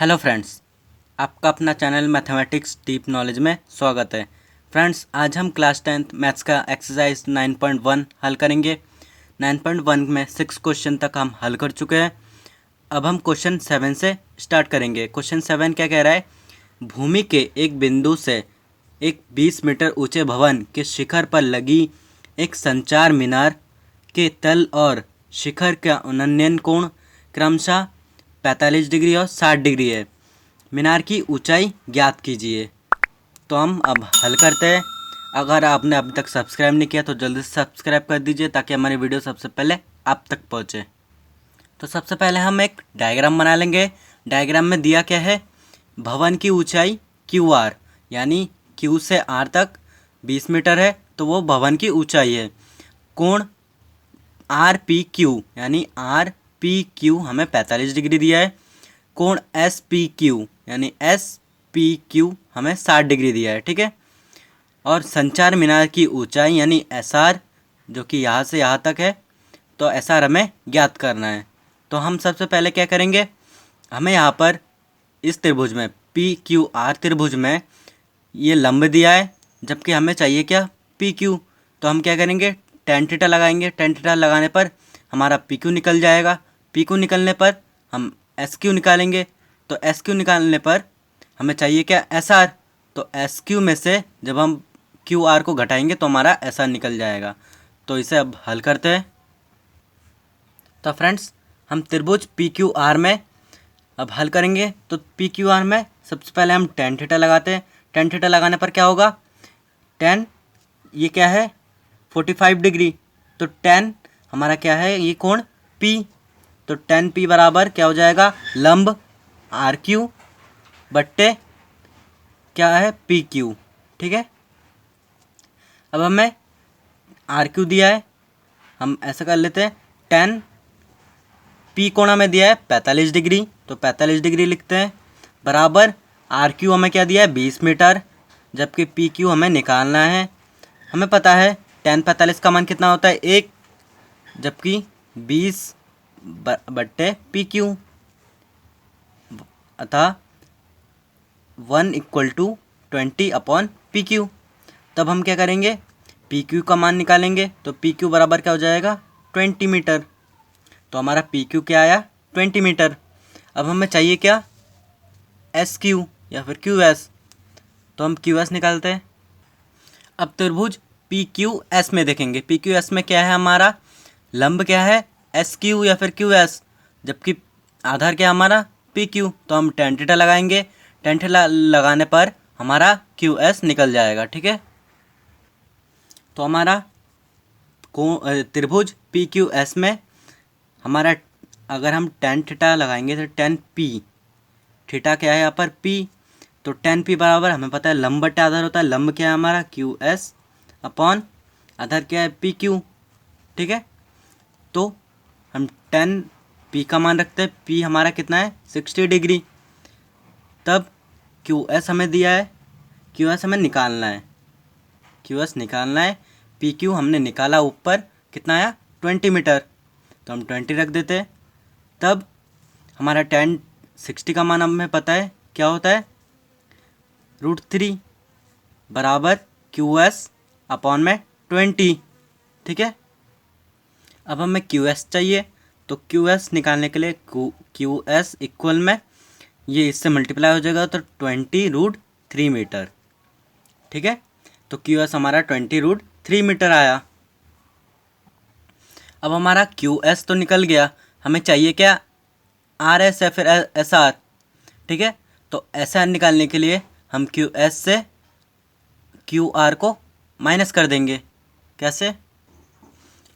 Hello friends, आपका अपना channel mathematics deep knowledge में स्वागत है। फ्रेंड्स, आज हम क्लास 10th मैथ्स का एक्सरसाइज 9.1 हल करेंगे। 9.1 में 6 क्वेश्चन तक हम हल कर चुके हैं। अब हम क्वेश्चन 7 से स्टार्ट करेंगे। क्वेश्चन 7 क्या कह रहा है? भूमि के एक बिंदु से एक 20 मीटर ऊंचे भवन के शिखर पर लगी एक संचार मीनार के तल और शिखर का उन्नयन कोण क्रमशः 45 डिग्री और 60 डिग्री है। मीनार की ऊंचाई ज्ञात कीजिए। तो हम अब हल करते हैं। अगर आपने अभी तक सब्सक्राइब नहीं किया तो जल्दी से सब्सक्राइब कर दीजिए ताकि हमारी वीडियो सबसे पहले आप तक पहुंचे। तो सबसे पहले हम एक डायग्राम बना लेंगे। डायग्राम में दिया क्या है? भवन की ऊंचाई क्यू आर, यानी क्यू से आर तक 20 मीटर है, तो वो भवन की ऊंचाई है। कोण आर पी क्यू, यानी आर पी क्यू हमें 45 डिग्री दिया है। कोण एस पी क्यू, यानी एस पी क्यू हमें 60 डिग्री दिया है। ठीक है। और संचार मीनार की ऊंचाई यानी एस आर, जो कि यहाँ से यहाँ तक है, तो एस आर हमें ज्ञात करना है। तो हम सबसे पहले क्या करेंगे? हमें यहाँ पर इस त्रिभुज में पी क्यू आर त्रिभुज में ये लंब दिया है, जबकि हमें चाहिए क्या? P Q. तो हम क्या करेंगे? टेन थीटा लगाएंगे। टेन थीटा लगाने पर हमारा पी क्यू निकल जाएगा। पी क्यू निकलने पर हम एस क्यू निकालेंगे। तो एस क्यू निकालने पर हमें चाहिए क्या? S R. तो एस क्यू में से जब हम क्यू आर को घटाएंगे तो हमारा एस आर निकल जाएगा। तो इसे अब हल करते हैं। तो फ्रेंड्स, हम त्रिभुज पी क्यू आर में अब हल करेंगे। तो पी क्यू आर में सबसे पहले हम टेन थीटा लगाते हैं। टेन थीटा लगाने पर क्या होगा? टेन, ये क्या है? 45 डिग्री। तो टेन हमारा क्या है? ये कोण पी। तो टेन पी बराबर क्या हो जाएगा? लंब आर क्यू बट्टे क्या है? P Q. ठीक है। अब हमें आर क्यू दिया है, हम ऐसा कर लेते हैं। टेन पी कोण हमें दिया है 45 डिग्री, तो 45 डिग्री लिखते हैं, बराबर आर क्यू हमें क्या दिया है? 20 मीटर, जबकि पी क्यू हमें निकालना है। हमें पता है टेन 45 का मान कितना होता है? 1, जबकि 20 बट्टे पी क्यू, अतः 1 = 20 अपॉन पी क्यू। तब हम क्या करेंगे? पी क्यू का मान निकालेंगे। तो पी क्यू बराबर क्या हो जाएगा? 20 मीटर। तो हमारा पी क्यू क्या आया? 20 मीटर। अब हमें चाहिए क्या? एस क्यू या फिर क्यू एस। तो हम क्यू एस निकालते हैं। अब त्रिभुज पी क्यू एस में देखेंगे। पी क्यू एस में क्या है? हमारा लंब क्या है? एस क्यू या फिर क्यू एस, जबकि आधार क्या है हमारा? P Q. तो हम टेन थीटा लगाएंगे। टेन थीटा लगाने पर हमारा क्यू एस निकल जाएगा। ठीक है। तो हमारा त्रिभुज पी क्यू एस में हमारा, अगर हम टेन थीटा लगाएंगे तो टेन पी, थीटा क्या है यहाँ पर? पी। तो टेन पी बराबर हमें पता है लंब बट्टे आधार होता है। लंब क्या है हमारा? क्यू एस अपॉन आधार क्या है? P Q. ठीक है। तो हम टेन पी का मान रखते हैं। पी हमारा कितना है? 60 डिग्री। तब क्यू एस हमें दिया है, क्यू एस हमें निकालना है। क्यू एस निकालना है। पी क्यू हमने निकाला, ऊपर कितना आया? 20 मीटर। तो हम 20 रख देते हैं। तब हमारा टेन 60 का मान हमें पता है क्या होता है? √3 बराबर क्यू एस अपॉन में 20। ठीक है। अब हमें क्यू एस चाहिए। तो क्यू एस निकालने के लिए क्यू एस इक्वल में ये इससे मल्टीप्लाई हो जाएगा, तो 20√3 मीटर। ठीक है। तो क्यू एस हमारा 20√3 मीटर आया। अब हमारा क्यू एस तो निकल गया, हमें चाहिए क्या? आर एस या फिर एस आर। ठीक है। तो एस आर निकालने के लिए हम क्यू एस से क्यू आर को माइनस कर देंगे। कैसे?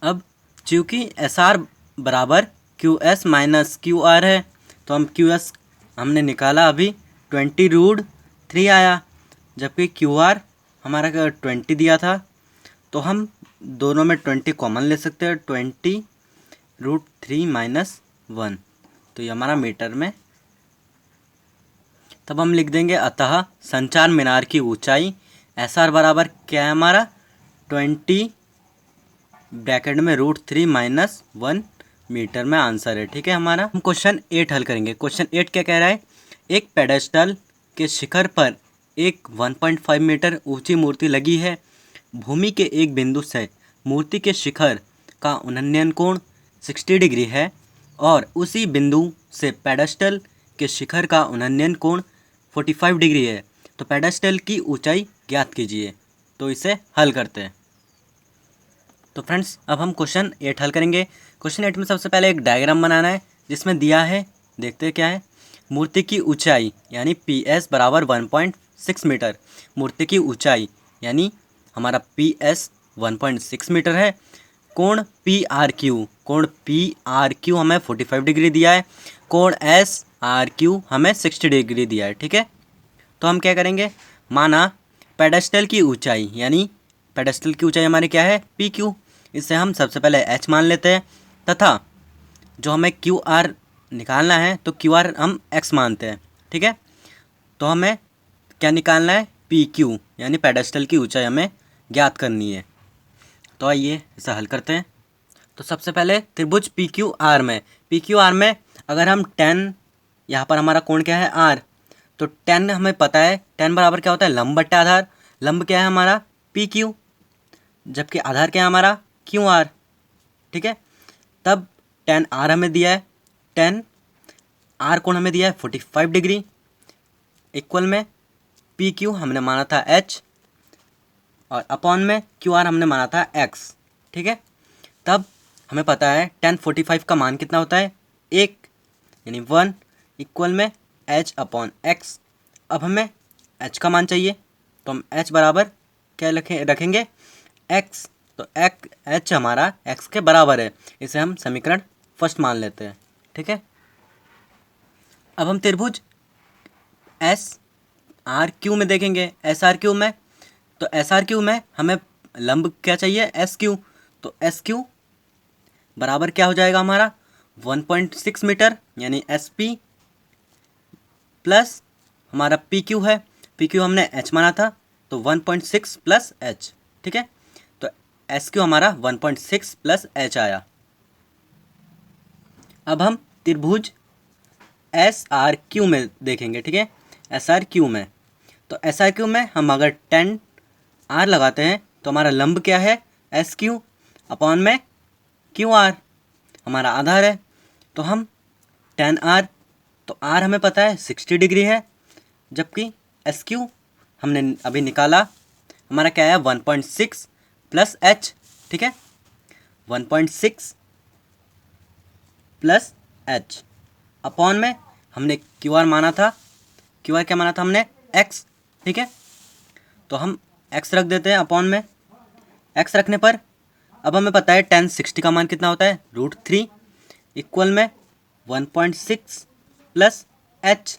अब चूँकि एस आर बराबर Q S minus Q R है, तो हम क्यू एस हमने निकाला अभी 20√3 आया, जबकि क्यू आर हमारा 20 दिया था। तो हम दोनों में 20 कॉमन ले सकते हैं। 20√3 माइनस 1, तो ये हमारा मीटर में। तब हम लिख देंगे अतः संचार मीनार की ऊंचाई एस आर बराबर क्या है हमारा? 20 ब्रैकेट में √3 माइनस 1 मीटर में आंसर है। ठीक है। हमारा हम क्वेश्चन 8 हल करेंगे। क्वेश्चन 8 क्या कह रहा है? एक पेडेस्टल के शिखर पर एक 1.5 मीटर ऊंची मूर्ति लगी है। भूमि के एक बिंदु से मूर्ति के शिखर का उन्नयन कोण 60 डिग्री है और उसी बिंदु से पेडेस्टल के शिखर का उन्नयन कोण 45 डिग्री है। तो पेडेस्टल की ऊंचाई ज्ञात कीजिए। तो इसे हल करते हैं। तो फ्रेंड्स अब हम क्वेश्चन 8 हल करेंगे। क्वेश्चन 8 में सबसे पहले एक डायग्राम बनाना है जिसमें दिया है, देखते हैं क्या है। मूर्ति की ऊंचाई यानी PS बराबर 1.6 मीटर। मूर्ति की ऊंचाई यानी हमारा PS 1.6 मीटर है। कोण PRQ, कोण PRQ हमें 45 डिग्री दिया है। कोण SRQ हमें 60 डिग्री दिया है। ठीक है, तो हम क्या करेंगे, माना पेडेस्टल की ऊंचाई यानी पेडेस्टल की ऊंचाई हमारी क्या है PQ, इससे हम सबसे पहले H मान लेते हैं तथा जो हमें QR निकालना है तो QR हम X मानते हैं। ठीक है, तो हमें क्या निकालना है PQ यानी पेडेस्टल की ऊंचाई हमें ज्ञात करनी है। तो आइए इसे हल करते हैं। तो सबसे पहले त्रिभुज PQR में अगर हम 10, यहाँ पर हमारा कोण क्या है R, तो 10 हमें पता है 10 बराबर क्या होता है लंब बट्टा आधार। लंब क्या है हमारा PQ, जबकि आधार क्या है हमारा QR। ठीक है, तब 10R हमें दिया है, 10R कोण हमें दिया है 45 डिग्री, इक्वल में PQ हमने माना था H और अपॉन में QR हमने माना था X। ठीक है, तब हमें पता है 10/45 का मान कितना होता है 1 यानी 1 इक्वल में H अपॉन X। अब हमें H का मान चाहिए तो हम H बराबर क्या रखेंगे X। तो H हमारा X के बराबर है, इसे हम समीकरण फर्स्ट मान लेते हैं। ठीक है, अब हम त्रिभुज SRQ में देखेंगे। SRQ में तो SRQ में हमें लंब क्या चाहिए SQ, तो SQ बराबर क्या हो जाएगा हमारा 1.6 मीटर यानी SP प्लस हमारा PQ है, PQ हमने H माना था तो 1.6 प्लस H। ठीक है, तो SQ हमारा 1.6 प्लस H आया। अब हम त्रिभुज SRQ में देखेंगे। ठीक है, SRQ में तो SRQ में हम अगर 10R लगाते हैं तो हमारा लंब क्या है SQ अपॉन में QR हमारा आधार है। तो हम 10R, तो R हमें पता है 60 डिग्री है, जबकि SQ हमने अभी निकाला हमारा क्या है 1.6 प्लस H। ठीक है, 1.6 प्लस H अपॉन में हमने QR माना था, QR क्या माना था हमने X। ठीक है, तो हम X रख देते हैं अपॉन में। X रखने पर अब हमें पता है 10/60 का मान कितना होता है √3 इक्वल में 1.6 प्लस H।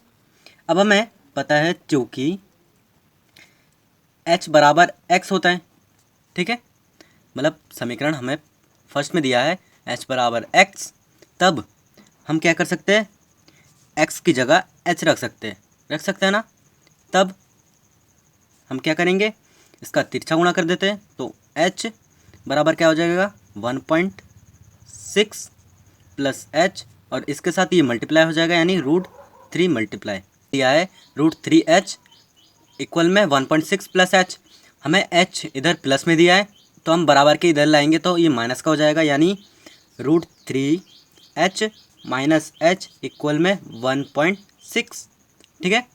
अब हमें पता है चूँकि H बराबर X होता है। ठीक है, मतलब समीकरण हमें फर्स्ट में दिया है H बराबर X, तब हम क्या कर सकते हैं X की जगह H रख सकते हैं ना। तब हम क्या करेंगे, इसका तिरछा गुणा कर देते हैं तो H बराबर क्या हो जाएगा 1.6 प्लस H और इसके साथ ये मल्टीप्लाई हो जाएगा यानी √3 मल्टीप्लाई दिया है √3H इक्वल में 1.6 प्लस H। हमें H इधर प्लस में दिया है तो हम बराबर के इधर लाएंगे तो ये माइनस का हो जाएगा यानी √3H माइनस H इक्वल में 1.6। ठीक है,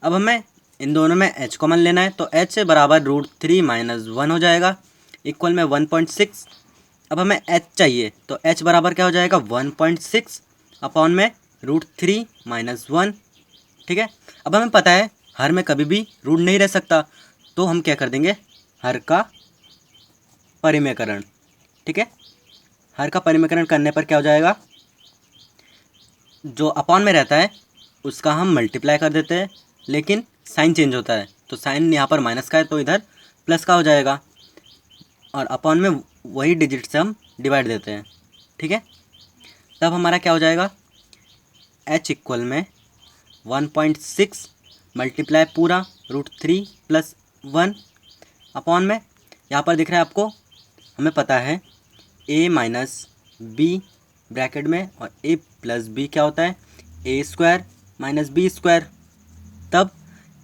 अब हमें इन दोनों में H कॉमन लेना है तो H बराबर √3 माइनस 1 हो जाएगा इक्वल में 1.6। अब हमें H चाहिए तो H बराबर क्या हो जाएगा 1.6 अपॉन में √3 माइनस 1। ठीक है, अब हमें पता है हर में कभी भी रूट नहीं रह सकता तो हम क्या कर देंगे हर का परिमेयकरण। ठीक है, हर का परिमेयकरण करने पर क्या हो जाएगा, जो अपॉन में रहता है उसका हम मल्टीप्लाई कर देते हैं, लेकिन साइन चेंज होता है तो साइन यहाँ पर माइनस का है तो इधर प्लस का हो जाएगा और अपॉन में वही डिजिट से हम डिवाइड देते हैं। ठीक है, तब हमारा क्या हो जाएगा H इक्वल में 1.6 मल्टीप्लाई पूरा √3 प्लस 1 अपॉन में यहाँ पर दिख रहा है आपको, हमें पता है A माइनस B ब्रैकेट में और A प्लस B क्या होता है A² माइनस B²। तब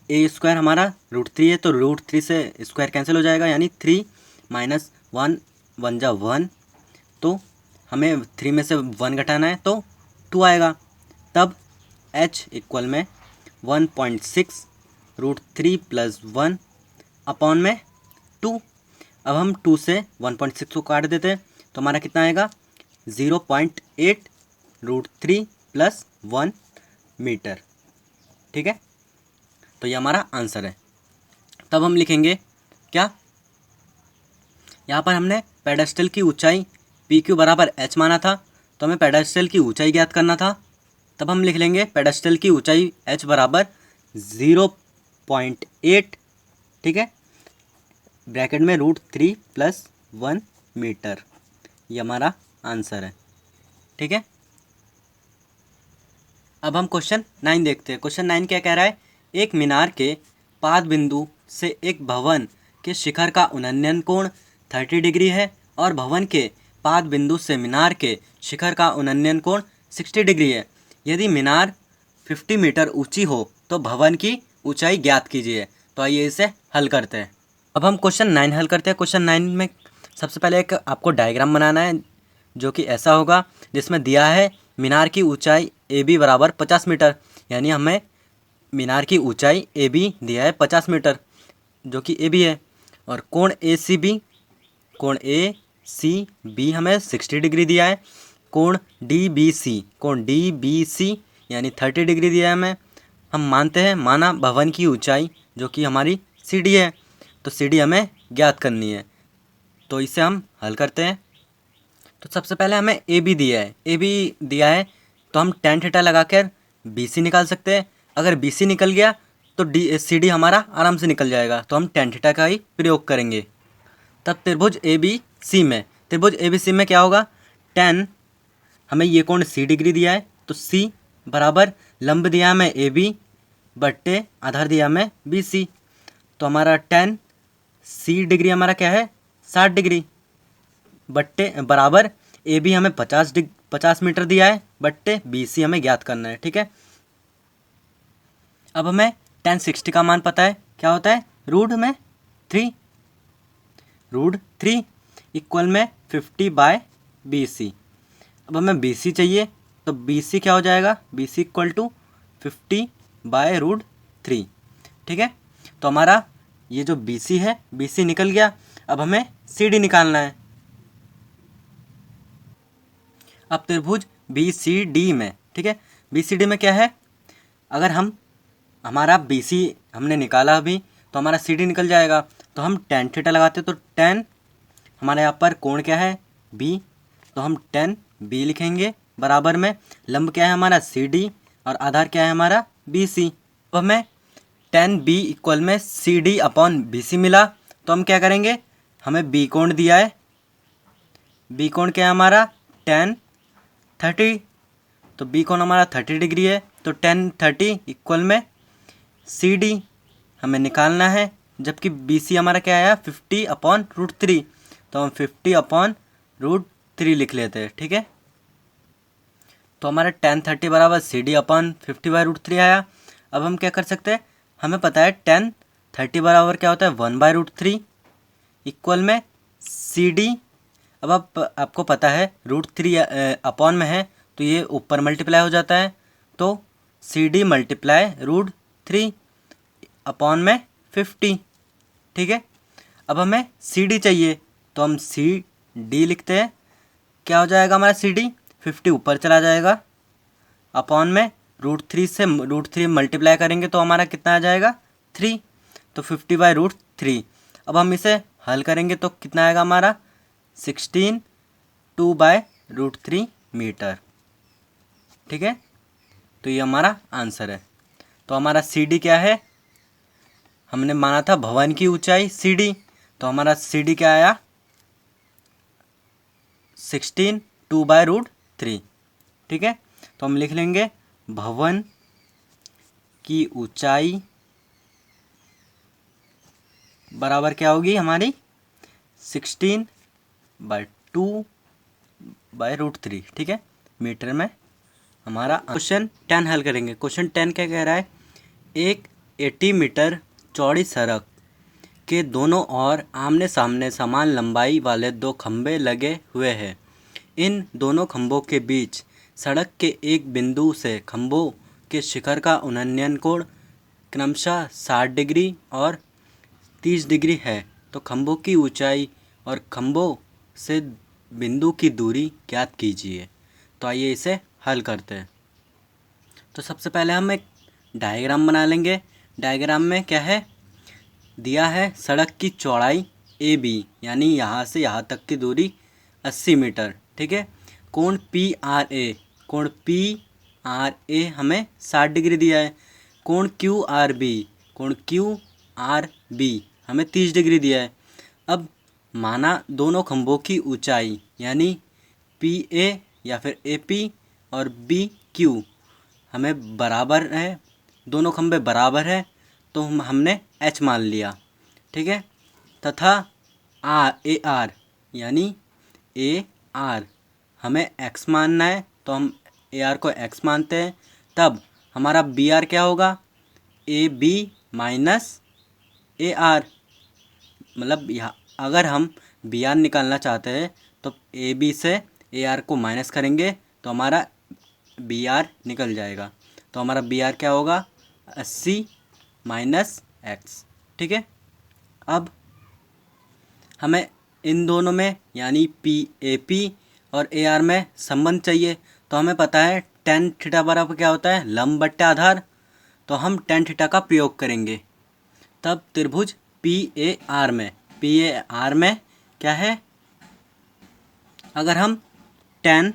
ए स्क्वायर हमारा √3 है, तो √3 से स्क्वायर कैंसिल हो जाएगा, यानी 3 माइनस 1 1 जा 1, तो हमें 3 में से 1 घटाना है तो 2 आएगा। तब h इक्वल में 1.6 √3 प्लस 1 अपॉन में 2। अब हम 2 से 1.6 को काट देते हैं तो हमारा कितना आएगा 0.8 √3 प्लस 1 मीटर। ठीक है, तो ये हमारा आंसर है। तब हम लिखेंगे क्या, यहाँ पर हमने पेडेस्टल की ऊंचाई PQ बराबर h माना था, तो हमें पेडेस्टल की ऊंचाई ज्ञात करना था। तब हम लिख लेंगे पेडेस्टल की ऊंचाई h बराबर 0.8, ठीक है, ब्रैकेट में √3 प्लस 1 मीटर। ये हमारा आंसर है। ठीक है, अब हम क्वेश्चन 9 देखते हैं। क्वेश्चन 9 क्या कह रहा है, एक मीनार के पाद बिंदु से एक भवन के शिखर का उन्नयन कोण 30 डिग्री है और भवन के पाद बिंदु से मीनार के शिखर का उन्नयन कोण 60 डिग्री है। यदि मीनार 50 मीटर ऊंची हो तो भवन की ऊंचाई ज्ञात कीजिए। तो आइए इसे हल करते हैं। अब हम क्वेश्चन 9 हल करते हैं। क्वेश्चन 9 में सबसे पहले एक आपको डायग्राम बनाना है जो कि ऐसा होगा, जिसमें दिया है मीनार की ऊंचाई AB बराबर 50 मीटर, यानी हमें मीनार की ऊंचाई AB दिया है 50 मीटर जो कि AB है, और कोण ACB, कोण ACB हमें 60 डिग्री दिया है। कोण DBC यानी 30 डिग्री दिया है हमें। हम मानते हैं माना भवन की ऊंचाई जो कि हमारी CD है, तो CD हमें ज्ञात करनी है, तो इसे हम हल करते हैं। तो सबसे पहले हमें AB दिया है तो हम tan थीटा लगा कर BC निकाल सकते हैं। अगर BC निकल गया तो CD हमारा आराम से निकल जाएगा, तो हम tan थीटा का ही प्रयोग करेंगे। तब त्रिभुज ABC में क्या होगा, tan, हमें ये कोण 60 डिग्री दिया है तो C बराबर लंब दिया हमें AB बट्टे आधार दिया हमें BC, तो हमारा tan C डिग्री हमारा क्या है 60 डिग्री बट्टे बराबर AB हमें 50 मीटर दिया है बट्टे BC हमें ज्ञात करना है। ठीक है, अब हमें tan 60 का मान पता है, क्या होता है √3 इक्वल में 50/BC। अब हमें BC चाहिए तो BC क्या हो जाएगा, BC इक्वल टू 50/√3। ठीक है, तो हमारा ये जो BC है BC निकल गया। अब हमें CD निकालना है। अब त्रिभुज BCD में, ठीक है, BCD में क्या है, अगर हमारा BC हमने निकाला अभी तो हमारा CD निकल जाएगा, तो हम tan थीटा लगाते तो tan, हमारे यहाँ पर कोण क्या है B, तो हम tan B लिखेंगे बराबर में लंब क्या है हमारा CD और आधार क्या है हमारा BC। अब हमें tan B इक्वल में CD अपॉन BC मिला, तो हम क्या करेंगे, हमें B कोण दिया है, B कोण क्या है हमारा tan 30, तो B कोण हमारा 30 डिग्री है, तो tan 30 इक्वल में CD हमें निकालना है, जबकि BC हमारा क्या आया 50/√3, तो हम 50/√3 लिख लेते हैं। ठीक है, तो हमारा tan 30 बराबर CD अपॉन 50/√3 आया। अब हम क्या कर सकते हैं, हमें पता है tan 30 बराबर क्या होता है 1/√3 इक्वल में CD। अब आपको पता है √3 अपॉन में है तो ये ऊपर मल्टीप्लाई हो जाता है, तो CD मल्टीप्लाई √3 अपॉन में 50। ठीक है, अब हमें CD चाहिए तो हम CD लिखते हैं, क्या हो जाएगा हमारा CD 50 ऊपर चला जाएगा अपॉन में √3 से √3 मल्टीप्लाई करेंगे तो हमारा कितना आ जाएगा 3, तो 50/√3। अब हम इसे हल करेंगे तो कितना आएगा हमारा 16 2/√3 मीटर। ठीक है, तो ये हमारा आंसर है। तो हमारा CD क्या है, हमने माना था भवन की ऊंचाई CD, तो हमारा CD क्या आया 16 2/√3। ठीक है, तो हम लिख लेंगे भवन की ऊंचाई बराबर क्या होगी हमारी 16/2/√3। ठीक है, मीटर में हमारा क्वेश्चन 10 हल करेंगे। क्वेश्चन 10 क्या कह रहा है, एक 80 मीटर चौड़ी सड़क के दोनों ओर आमने सामने समान लंबाई वाले दो खंभे लगे हुए हैं। इन दोनों खंभों के बीच सड़क के एक बिंदु से खंभों के शिखर का उन्नयन कोण क्रमशः 60 डिग्री और 30 डिग्री है। तो खंभों की ऊंचाई और खंभों से बिंदु की दूरी ज्ञात कीजिए। तो आइए इसे हल करते हैं। तो सबसे पहले हम एक डायग्राम बना लेंगे। डायग्राम में क्या है दिया है, सड़क की चौड़ाई ए बी यानी यहाँ से यहाँ तक की दूरी 80 मीटर, ठीक है। कोण पी आर ए हमें 60 डिग्री दिया है। कोण क्यू आर बी हमें 30 डिग्री दिया है। अब माना दोनों खंभों की ऊंचाई यानी पी ए या फिर ए पी और बी क्यू हमें बराबर है, दोनों खंभे बराबर है, तो हमने एच मान लिया, ठीक है। तथा ए आर यानी ए आर हमें एक्स मानना है, तो हम ए आर को एक्स मानते हैं। तब हमारा बी आर क्या होगा, A B minus A R, मतलब यहाँ अगर हम बी आर निकालना चाहते हैं तो ए बी से ए आर को माइनस करेंगे तो हमारा बी आर निकल जाएगा। तो हमारा बी आर क्या होगा, 80 माइनस एक्स, ठीक है। अब हमें इन दोनों में यानी पी ए पी और ए आर में संबंध चाहिए। तो हमें पता है टेन थीटा बराबर क्या होता है, लंब बट्टे आधार। तो हम टेन थीटा का प्रयोग करेंगे। तब त्रिभुज पी ए आर में क्या है, अगर हम टेन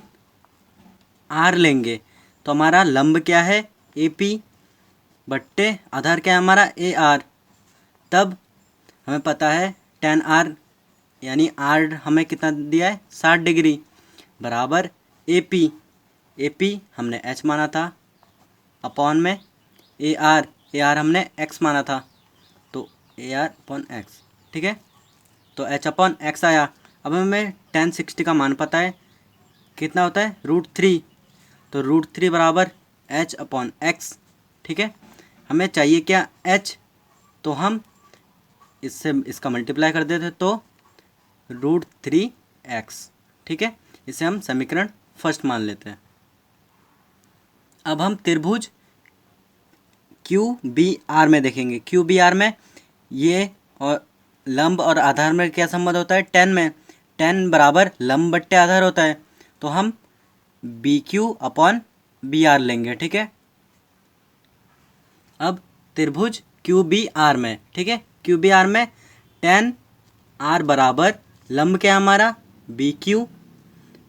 आर लेंगे तो हमारा लंब क्या है ए पी बट्टे आधार क्या है हमारा ए आर। तब हमें पता है टेन आर यानी आर हमें कितना दिया है 60 डिग्री बराबर ए पी हमने एच माना था अपॉन में ए आर हमने एक्स माना था, तो ए आर अपॉन एक्स, ठीक है। तो एच अपॉन एक्स आया। अब हमें टेन 60 का मान पता है कितना होता है, √3। तो √3 बराबर एच अपॉन एक्स, ठीक है। हमें चाहिए क्या एच, तो हम इससे इसका मल्टीप्लाई कर देते तो √3x, ठीक है। इसे हम समीकरण फर्स्ट मान लेते हैं। अब हम त्रिभुज क्यू बी आर में देखेंगे। क्यू बी आर में ये और लंब और आधार में क्या संबंध होता है, टेन में टेन बराबर लंब बट्टे आधार होता है। तो हम B Q upon B R लेंगे, ठीक है। अब त्रिभुज क्यू बी आर में, ठीक है, क्यू बी आर में टेन आर बराबर लंब क्या है हमारा बी क्यू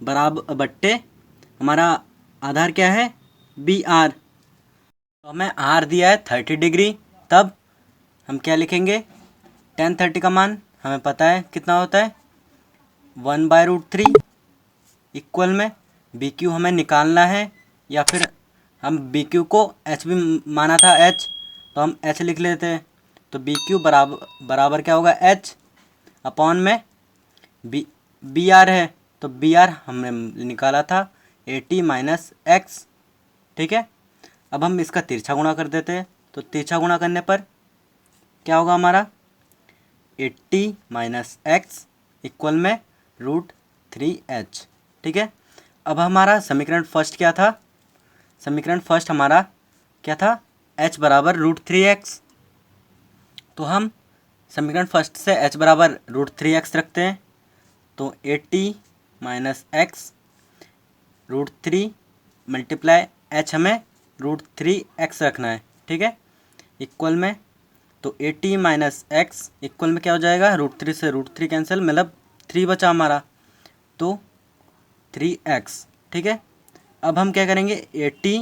बराबर बट्टे हमारा आधार क्या है बी आर। तो हमें आर दिया है 30 डिग्री। तब हम क्या लिखेंगे, टेन 30 का मान हमें पता है कितना होता है 1/√3 इक्वल में बी क्यू हमें निकालना है, या फिर हम बी क्यू को एच भी माना था एच, तो हम एच लिख लेते हैं। तो बी क्यू बराबर क्या होगा एच अपॉन में बी आर है, तो बी आर हमने निकाला था 80 माइनस एक्स, ठीक है। अब हम इसका तिरछा गुणा कर देते हैं। तो तिरछा गुणा करने पर क्या होगा हमारा 80 माइनस एक्स इक्वल में √3h, ठीक है। अब हमारा समीकरण फर्स्ट क्या था, समीकरण फर्स्ट हमारा क्या था, h बराबर √3x। तो हम समीकरण फर्स्ट से h बराबर √3x रखते हैं। तो 80 माइनस एक्स √3 मल्टीप्लाई h हमें √3x रखना है, ठीक है, इक्वल में। तो 80 माइनस एक्स इक्वल में क्या हो जाएगा, √3 से √3 कैंसिल, मतलब 3 बचा हमारा, तो 3x, ठीक है। अब हम क्या करेंगे, 80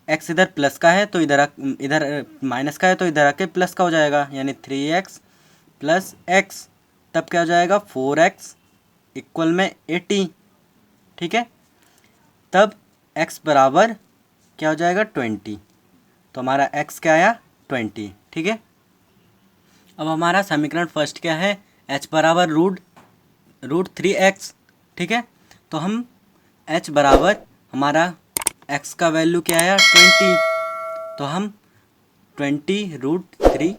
x इधर प्लस का है तो इधर माइनस का है तो इधर आके प्लस का हो जाएगा, यानी 3x प्लस x, तब क्या हो जाएगा 4x इक्वल में 80, ठीक है। तब x बराबर क्या हो जाएगा 20। तो हमारा x क्या आया 20, ठीक है। अब हमारा समीकरण फर्स्ट क्या है, h बराबर √3x, ठीक है। तो हम h बराबर हमारा x का वैल्यू क्या आया 20, तो हम 20√3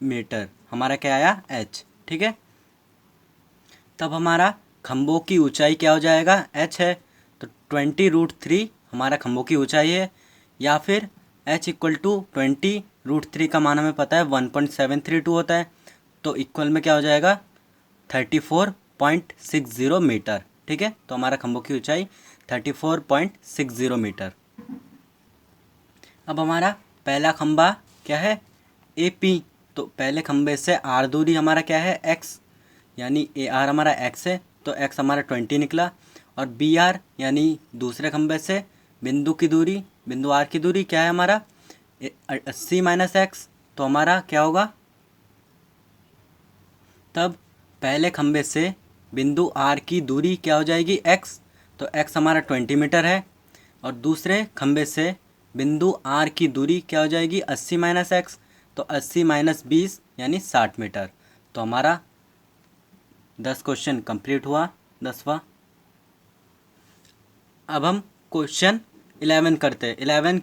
मीटर हमारा क्या आया h, ठीक है। तब हमारा खंभों की ऊंचाई क्या हो जाएगा, h है तो 20√3 हमारा खंभों की ऊंचाई है, या फिर h इक्वल टू 20√3 का मान हमें पता है 1.732 होता है, तो इक्वल में क्या हो जाएगा 34.60 मीटर, ठीक है। तो हमारा खंभों की ऊंचाई 34.60 मीटर। अब हमारा पहला खंभा क्या है, AP, तो पहले खंभे से R दूरी हमारा क्या है x, यानी AR हमारा x है तो x हमारा 20 निकला, और BR यानी दूसरे खंभे से बिंदु की दूरी, बिंदु R की दूरी क्या है हमारा 80 माइनस x, तो हमारा क्या होगा, तब पहले खंभे से बिंदु R की दूरी क्या हो जाएगी x, तो x हमारा 20 मीटर है, और दूसरे खंभे से बिंदु R की दूरी क्या हो जाएगी 80 माइनस एक्स, तो 80 माइनस 20 यानी 60 मीटर। तो हमारा 10 क्वेश्चन कंप्लीट हुआ, 10वां। अब हम क्वेश्चन 11 करते हैं। 11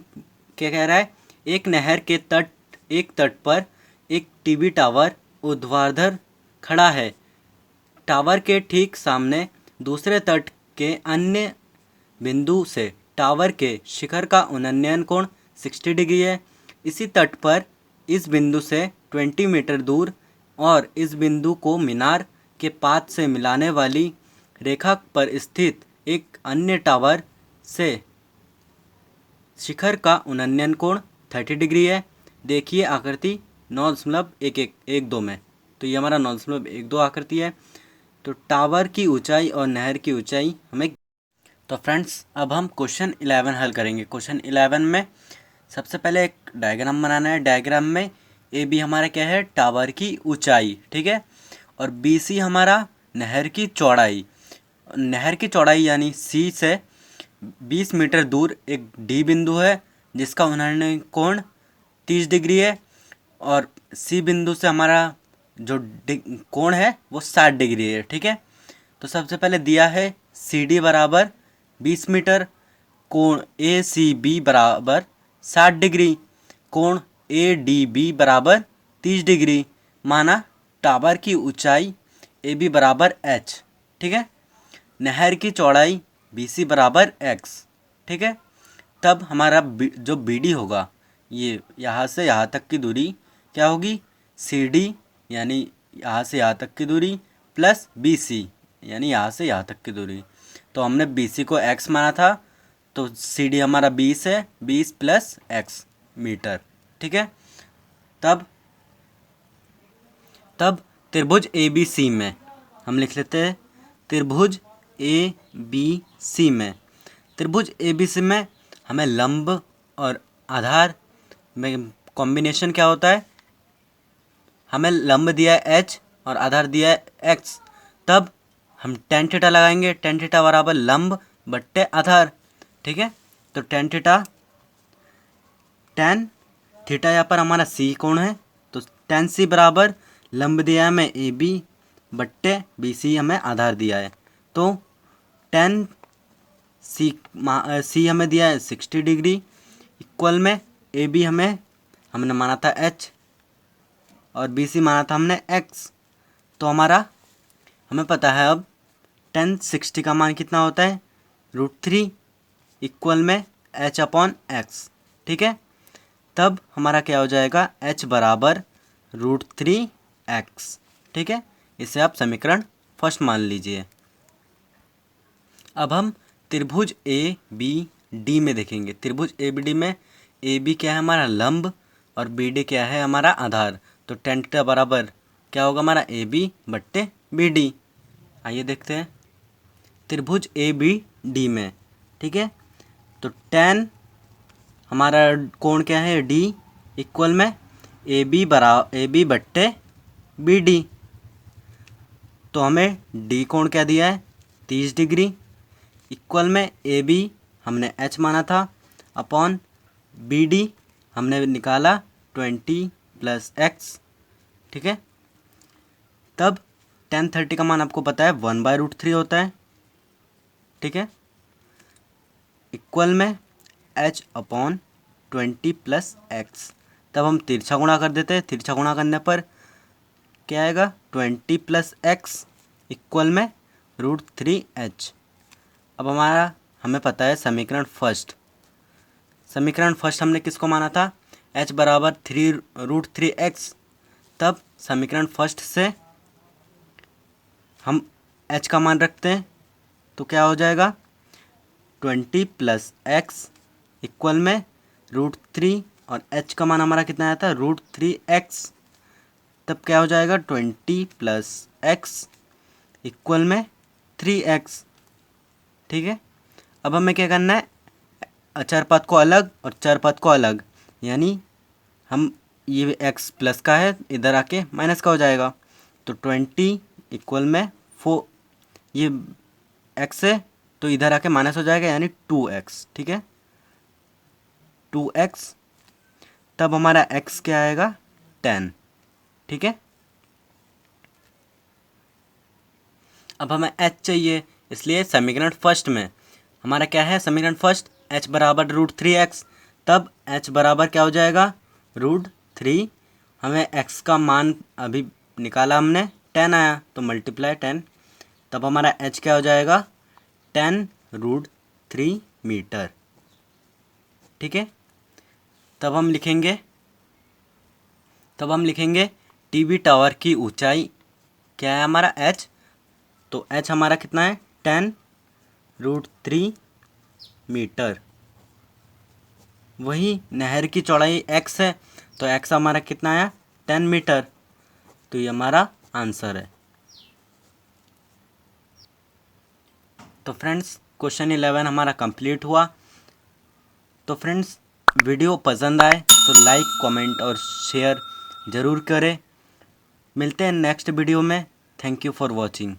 क्या कह रहा है, एक नहर के तट पर एक टीवी टावर ऊर्ध्वाधर खड़ा है। टावर के ठीक सामने दूसरे तट के अन्य बिंदु से टावर के शिखर का उन्नयन कोण 60 डिग्री है। इसी तट पर इस बिंदु से 20 मीटर दूर और इस बिंदु को मीनार के पात से मिलाने वाली रेखा पर स्थित एक अन्य टावर से शिखर का उन्नयन कोण 30 डिग्री है। देखिए आकृति 9.1112 में, तो ये हमारा 9.12 आकृति है। तो टावर की ऊंचाई और नहर की ऊंचाई हमें, तो फ्रेंड्स अब हम क्वेश्चन 11 हल करेंगे। क्वेश्चन 11 में सबसे पहले एक डायग्राम बनाना है। डायग्राम में AB हमारा क्या है, टावर की ऊंचाई, ठीक है, और BC हमारा नहर की चौड़ाई। नहर की चौड़ाई यानी C से 20 मीटर दूर एक D बिंदु है जिसका उन्नयन कोण 30 डिग्री है, और C बिंदु से हमारा जो कोण है वो 60 डिग्री है, ठीक है। तो सबसे पहले दिया है CD बराबर 20 मीटर, कोण ACB बराबर 60 डिग्री, कोण ADB बराबर 30 डिग्री, माना टावर की ऊंचाई AB बराबर h, ठीक है। नहर की चौड़ाई BC बराबर x, ठीक है। तब हमारा जो BD होगा, ये यहाँ से यहाँ तक की दूरी क्या होगी, CD यानी यहाँ से यहाँ तक की दूरी प्लस BC यानी यहाँ से यहाँ तक की दूरी। तो हमने BC को x माना था, तो CD हमारा 20 है, 20 प्लस x मीटर, ठीक है। तब त्रिभुज ABC में हम लिख लेते हैं, त्रिभुज ABC में, त्रिभुज ABC में हमें लंब और आधार में कॉम्बिनेशन क्या होता है, हमें लंब दिया है h और आधार दिया है x, तब हम tan थीटा लगाएंगे। tan थीटा बराबर लंब बट्टे आधार, ठीक है। तो tan थीटा यहाँ पर हमारा C कोण है, तो tan C बराबर लंब दिया है हमें AB बट्टे BC हमें आधार दिया है, तो tan C हमें दिया है 60 डिग्री, इक्वल में AB हमने माना था h और BC माना था हमने x। तो हमारा हमें पता है अब tan 60 का मान कितना होता है, √3 इक्वल में h अपॉन x, ठीक है। तब हमारा क्या हो जाएगा, h बराबर √3x, ठीक है। इसे आप समीकरण फर्स्ट मान लीजिए। अब हम त्रिभुज ABD में देखेंगे। त्रिभुज ABD में AB क्या है हमारा लंब और BD क्या है हमारा आधार, तो tan थीटा बराबर क्या होगा हमारा AB बट्टे BD। आइए देखते हैं त्रिभुज ABD में, ठीक है। तो tan हमारा कोण क्या है D इक्वल में AB बट्टे BD, तो हमें D कोण क्या दिया है 30 डिग्री, इक्वल में AB हमने h माना था अपॉन BD हमने निकाला 20 प्लस x, ठीक है। तब tan 30 का मान आपको पता है 1/√3 होता है, ठीक है, इक्वल में h अपॉन 20 प्लस x। तब हम तिरछा गुणा कर देते हैं। तिरछा गुणा करने पर क्या आएगा, 20 + x इक्वल में √3h। अब हमें पता है समीकरण फर्स्ट हमने किसको माना था, h बराबर √3x। तब समीकरण फर्स्ट से हम h का मान रखते हैं तो क्या हो जाएगा, 20 + x इक्वल में √3 और h का मान हमारा कितना आया था, √3x। तब क्या हो जाएगा, 20 + x इक्वल में 3x। ठीक है, अब हमें क्या करना है, अचर पद को अलग और चर पद को अलग, यानी हम ये x प्लस का है, इधर आके माइनस का हो जाएगा। तो 20 इक्वल में 4, ये x है तो इधर आके माइनस हो जाएगा, यानी 2x। ठीक है, 2x। तब हमारा x क्या आएगा, 10। ठीक है, अब हमें h चाहिए, इसलिए समीकरण फर्स्ट में हमारा क्या है, समीकरण फर्स्ट h बराबर √3x। तब h बराबर क्या हो जाएगा, √3। हमें x का मान अभी निकाला हमने, 10 आया, तो मल्टीप्लाई 10। तब हमारा h क्या हो जाएगा, 10√3 मीटर। ठीक है, तब हम लिखेंगे टीवी टावर की ऊंचाई क्या है हमारा, h। तो h हमारा कितना है, 10√3 मीटर। वही नहर की चौड़ाई x है, तो x हमारा कितना आया, 10 मीटर। तो ये हमारा आंसर है। तो फ्रेंड्स क्वेश्चन 11 हमारा कंप्लीट हुआ। तो फ्रेंड्स वीडियो पसंद आए तो लाइक, कमेंट और शेयर ज़रूर करें। मिलते हैं नेक्स्ट वीडियो में। Thank you for watching.